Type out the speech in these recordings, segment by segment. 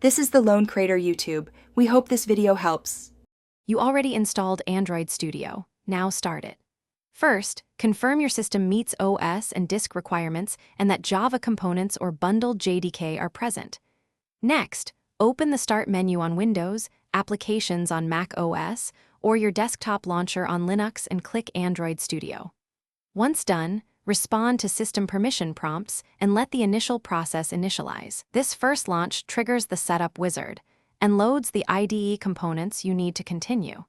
This is the Lone Crater YouTube. We hope this video helps. You already installed Android Studio. Now start it. First, confirm your system meets OS and disk requirements and that Java components or bundled JDK are present. Next, open the Start menu on Windows, Applications on Mac OS, or your desktop launcher on Linux and click Android Studio. Once done, respond to system permission prompts and let the initial process initialize. This first launch triggers the setup wizard and loads the IDE components you need to continue.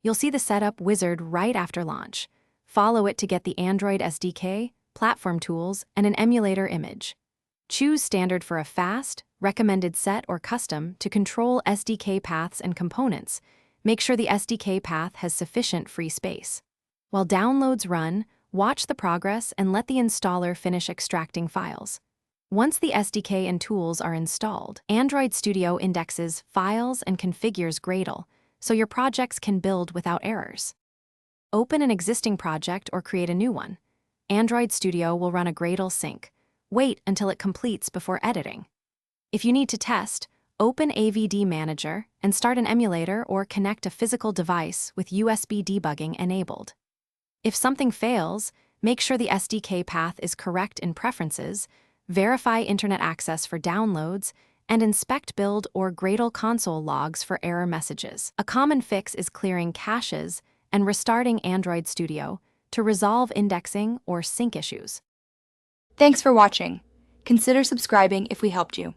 You'll see the setup wizard right after launch. Follow it to get the Android SDK, platform tools, and an emulator image. Choose standard for a fast, recommended set, or custom to control SDK paths and components. Make sure the SDK path has sufficient free space. While downloads run, watch the progress and let the installer finish extracting files. Once the SDK and tools are installed, Android Studio indexes files and configures Gradle, so your projects can build without errors. Open an existing project or create a new one. Android Studio will run a Gradle sync. Wait until it completes before editing. If you need to test, open AVD Manager and start an emulator or connect a physical device with USB debugging enabled. If something fails, make sure the SDK path is correct in Preferences, verify internet access for downloads, and inspect build or Gradle console logs for error messages. A common fix is clearing caches and restarting Android Studio to resolve indexing or sync issues. Thanks for watching. Consider subscribing if we helped you.